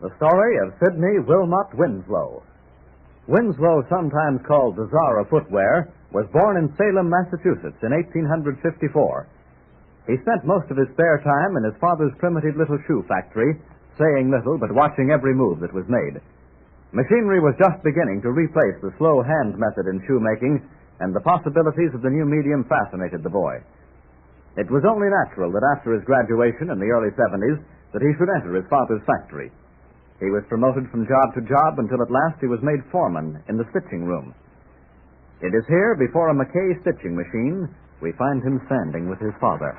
The story of Sidney Wilmot Winslow. Winslow, sometimes called the Czar of Footwear, was born in Salem, Massachusetts in 1854. He spent most of his spare time in his father's primitive little shoe factory, saying little but watching every move that was made. Machinery was just beginning to replace the slow hand method in shoemaking, and the possibilities of the new medium fascinated the boy. It was only natural that after his graduation in the early 70s that he should enter his father's factory. He was promoted from job to job until at last he was made foreman in the stitching room. It is here, before a McKay stitching machine, we find him standing with his father.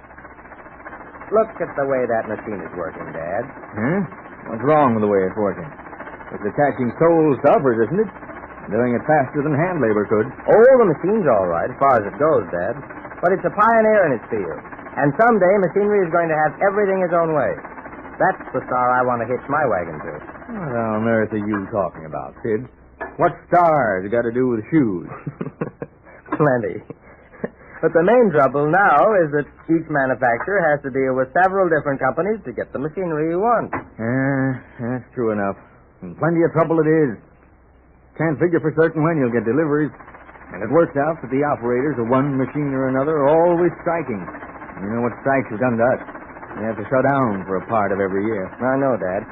Look at the way that machine is working, Dad. Huh? What's wrong with the way it's working? It's attaching sole stuffers, isn't it? Doing it faster than hand labor could. Oh, the machine's all right, as far as it goes, Dad. But it's a pioneer in its field. And someday machinery is going to have everything its own way. That's the star I want to hitch my wagon to. What on earth are you talking about, Sid? What stars got to do with shoes? Plenty. But the main trouble now is that each manufacturer has to deal with several different companies to get the machinery you want. That's true enough. And plenty of trouble it is. Can't figure for certain when you'll get deliveries. And it works out that the operators of one machine or another are always striking. You know what strikes have done to us. We have to shut down for a part of every year. I know, Dad.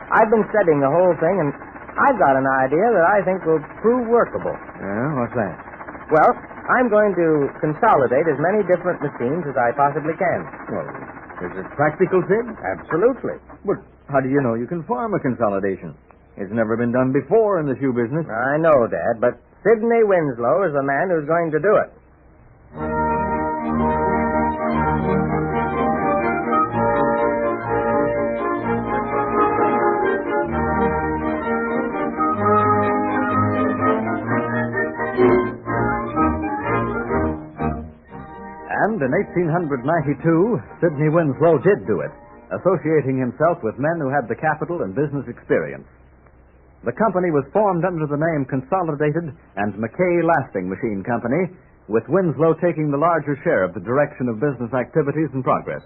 I've been studying the whole thing, and I've got an idea that I think will prove workable. Yeah? What's that? Well, I'm going to consolidate as many different machines as I possibly can. Well, is it practical, Sid? Absolutely. But how do you know you can form a consolidation? It's never been done before in the shoe business. I know, Dad, but Sidney Winslow is the man who's going to do it. And in 1892, Sidney Winslow did do it, associating himself with men who had the capital and business experience. The company was formed under the name Consolidated and McKay Lasting Machine Company, with Winslow taking the larger share of the direction of business activities and progress.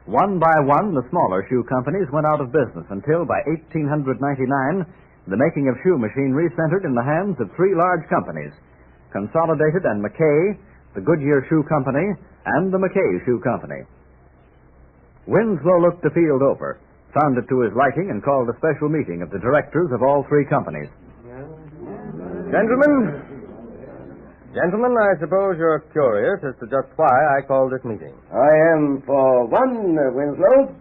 One by one, the smaller shoe companies went out of business until, by 1899, the making of shoe machinery centered in the hands of three large companies, Consolidated and McKay, the Goodyear Shoe Company, and the McKay Shoe Company. Winslow looked the field over, found it to his liking, and called a special meeting of the directors of all three companies. Gentlemen, I suppose you're curious as to just why I called this meeting. I am, for one, Winslow.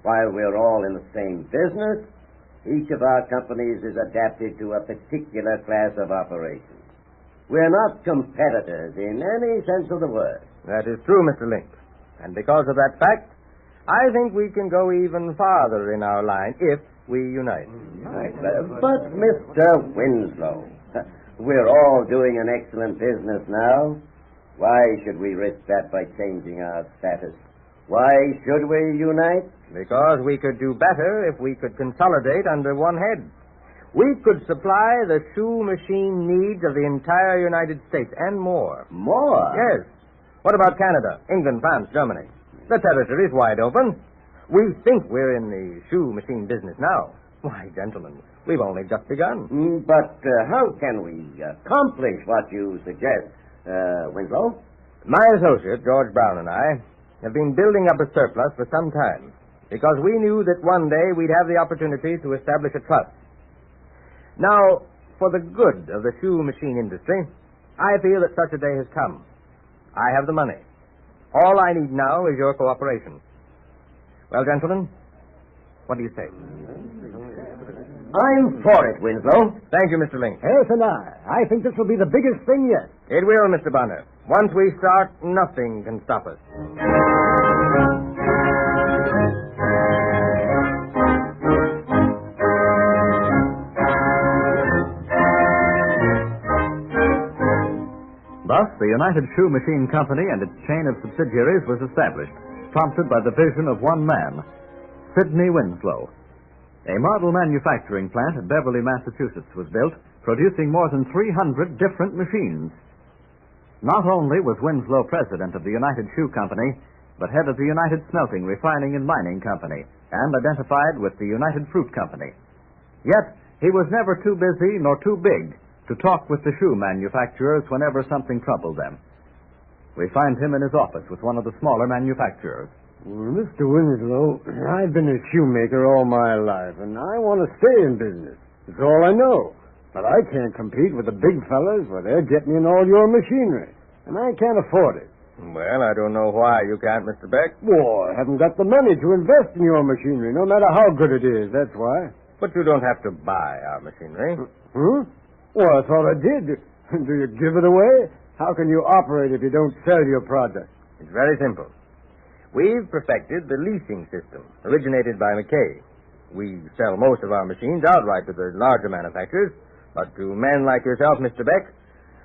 While we're all in the same business, each of our companies is adapted to a particular class of operations. We're not competitors in any sense of the word. That is true, Mr. Link. And because of that fact, I think we can go even farther in our line if we unite. Right. But Mr. Winslow, we're all doing an excellent business now. Why should we risk that by changing our status? Why should we unite? Because we could do better if we could consolidate under one head. We could supply the shoe machine needs of the entire United States and more. More? Yes. What about Canada, England, France, Germany? The territory is wide open. We think we're in the shoe machine business now. Why, gentlemen, we've only just begun. But how can we accomplish what you suggest, Winslow? My associate, George Brown, and I have been building up a surplus for some time because we knew that one day we'd have the opportunity to establish a trust. Now, for the good of the shoe machine industry, I feel that such a day has come. I have the money. All I need now is your cooperation. Well, gentlemen, what do you say? I'm for it, Winslow. Thank you, Mr. Link. Yes, and I think this will be the biggest thing yet. It will, Mr. Bonner. Once we start, nothing can stop us. Thus, the United Shoe Machine Company and its chain of subsidiaries was established, prompted by the vision of one man, Sidney Winslow. A model manufacturing plant at Beverly, Massachusetts was built, producing more than 300 different machines. Not only was Winslow president of the United Shoe Company, but head of the United Smelting, Refining, and Mining Company, and identified with the United Fruit Company. Yet, he was never too busy nor too big to talk with the shoe manufacturers whenever something troubled them. We find him in his office with one of the smaller manufacturers. Well, Mr. Winslow, I've been a shoemaker all my life, and I want to stay in business. It's all I know. But I can't compete with the big fellas where they're getting in all your machinery, and I can't afford it. Well, I don't know why you can't, Mr. Beck. Well, I haven't got the money to invest in your machinery, no matter how good it is, that's why. But you don't have to buy our machinery. Huh? Well, I thought I did. Do you give it away? How can you operate if you don't sell your product? It's very simple. We've perfected the leasing system, originated by McKay. We sell most of our machines outright to the larger manufacturers, but to men like yourself, Mr. Beck,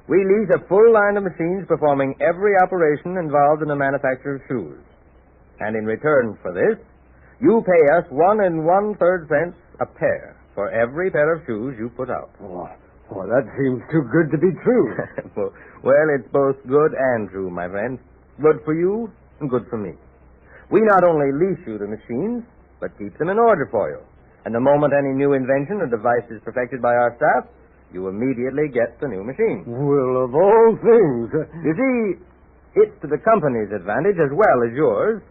we lease a full line of machines performing every operation involved in the manufacture of shoes. And in return for this, you pay us 1 1/3 cents a pair for every pair of shoes you put out. Well, that seems too good to be true. Well, it's both good and true, my friend. Good for you and good for me. We not only lease you the machines, but keep them in order for you. And the moment any new invention or device is perfected by our staff, you immediately get the new machine. Well, of all things. You see, it's to the company's advantage as well as yours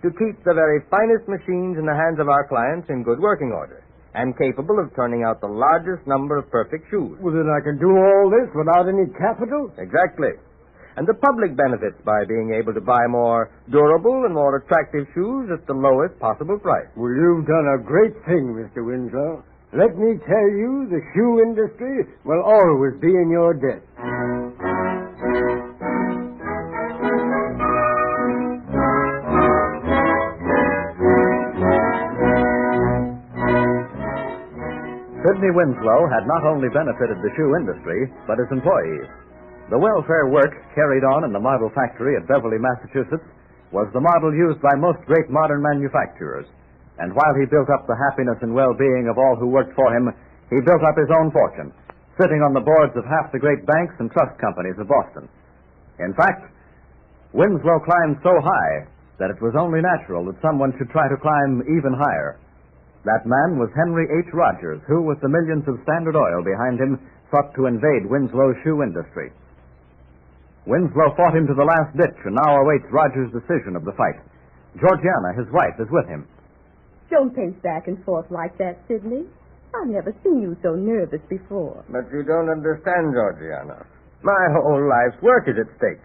to keep the very finest machines in the hands of our clients in good working order and capable of turning out the largest number of perfect shoes. Well, then I can do all this without any capital? Exactly. And the public benefits by being able to buy more durable and more attractive shoes at the lowest possible price. Well, you've done a great thing, Mr. Winslow. Let me tell you, the shoe industry will always be in your debt. Sidney Winslow had not only benefited the shoe industry, but his employees. The welfare work carried on in the model factory at Beverly, Massachusetts, was the model used by most great modern manufacturers. And while he built up the happiness and well-being of all who worked for him, he built up his own fortune, sitting on the boards of half the great banks and trust companies of Boston. In fact, Winslow climbed so high that it was only natural that someone should try to climb even higher. That man was Henry H. Rogers, who, with the millions of Standard Oil behind him, sought to invade Winslow's shoe industry. Winslow fought him to the last ditch and now awaits Rogers' decision of the fight. Georgiana, his wife, is with him. Don't pace back and forth like that, Sidney. I've never seen you so nervous before. But you don't understand, Georgiana. My whole life's work is at stake.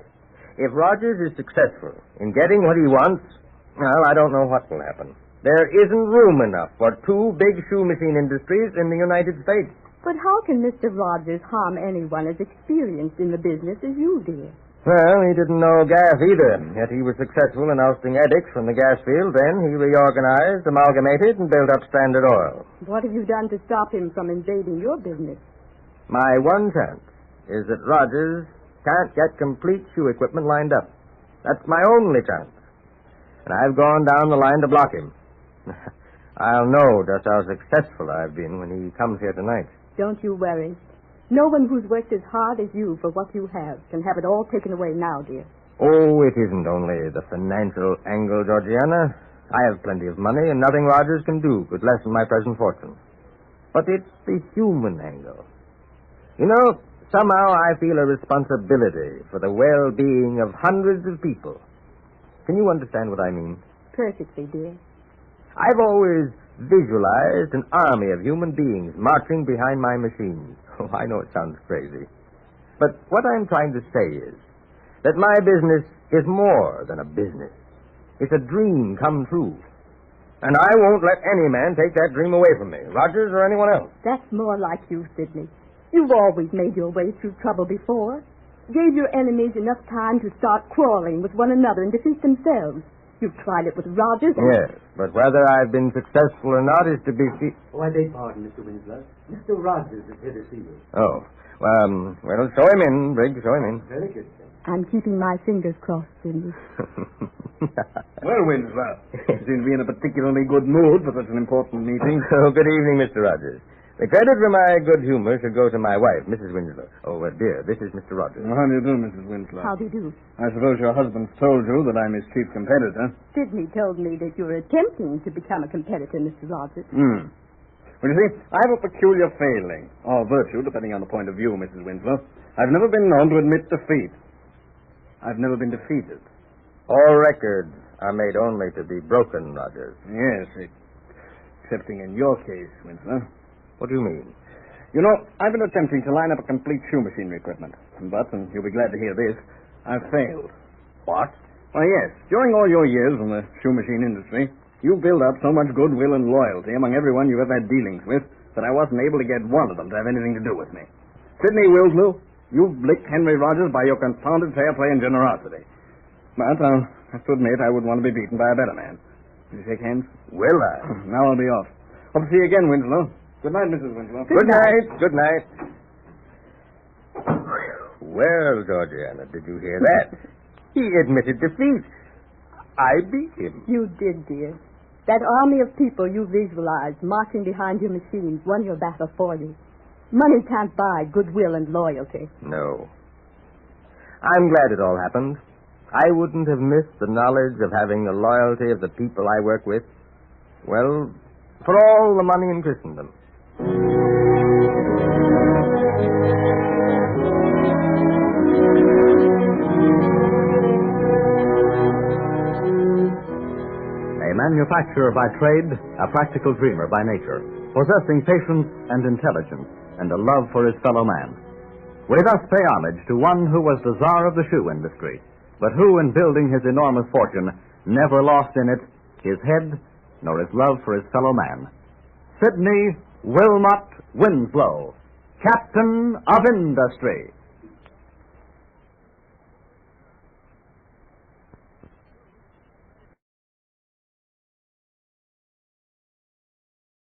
If Rogers is successful in getting what he wants, well, I don't know what will happen. There isn't room enough for 2 big shoe machine industries in the United States. But how can Mr. Rogers harm anyone as experienced in the business as you did? Well, he didn't know gas either, yet he was successful in ousting Eddix from the gas field. Then he reorganized, amalgamated, and built up Standard Oil. What have you done to stop him from invading your business? My one chance is that Rogers can't get complete shoe equipment lined up. That's my only chance. And I've gone down the line to block him. I'll know just how successful I've been when he comes here tonight. Don't you worry. No one who's worked as hard as you for what you have can have it all taken away now, dear. Oh, it isn't only the financial angle, Georgiana. I have plenty of money, and nothing Rogers can do could lessen my present fortune. But it's the human angle. You know, somehow I feel a responsibility for the well-being of hundreds of people. Can you understand what I mean? Perfectly, dear. I've always visualized an army of human beings marching behind my machines. Oh, I know it sounds crazy. But what I'm trying to say is that my business is more than a business. It's a dream come true. And I won't let any man take that dream away from me, Rogers or anyone else. That's more like you, Sidney. You've always made your way through trouble before. Gave your enemies enough time to start quarreling with one another and defeat themselves. You've tried it with Rogers and... Yes, but whether I've been successful or not is to be seen. Oh, I beg pardon, Mr. Winslow. Mr. Rogers is here to see you. Oh, well, show him in, Briggs, show him in. Very good, sir. I'm keeping my fingers crossed, Sidney. Well, Winslow, you seem to be in a particularly good mood for such an important meeting. Oh, good evening, Mr. Rogers. The credit for my good humor should go to my wife, Mrs. Winslow. Oh, dear, this is Mr. Rogers. How do you do, Mrs. Winslow? How do you do? I suppose your husband's told you that I'm his chief competitor. Sidney told me that you were attempting to become a competitor, Mr. Rogers. Well, you see, I have a peculiar failing, or virtue, depending on the point of view, Mrs. Winslow. I've never been known to admit defeat. I've never been defeated. All records are made only to be broken, Rogers. Yes, excepting in your case, Winslow. What do you mean? You know, I've been attempting to line up a complete shoe machinery equipment. But, and you'll be glad to hear this, I've failed. What? Why, yes. During all your years in the shoe machine industry, you built up so much goodwill and loyalty among everyone you've ever had dealings with that I wasn't able to get one of them to have anything to do with me. Sidney Winslow, you've licked Henry Rogers by your confounded fair play and generosity. But I'll have to admit I would want to be beaten by a better man. Will you shake hands? Will I? Now I'll be off. Hope to see you again, Winslow. Good night, Mrs. Winslow. Good night. Good night. Well, Georgiana, did you hear that? He admitted defeat. I beat him. You did, dear. That army of people you visualized marching behind your machines won your battle for you. Money can't buy goodwill and loyalty. No. I'm glad it all happened. I wouldn't have missed the knowledge of having the loyalty of the people I work with. Well, for all the money in Christendom. A manufacturer by trade, a practical dreamer by nature, possessing patience and intelligence, and a love for his fellow man. We thus pay homage to one who was the czar of the shoe industry, but who, in building his enormous fortune, never lost in it his head nor his love for his fellow man. Sidney Wilmot Winslow, Captain of Industry.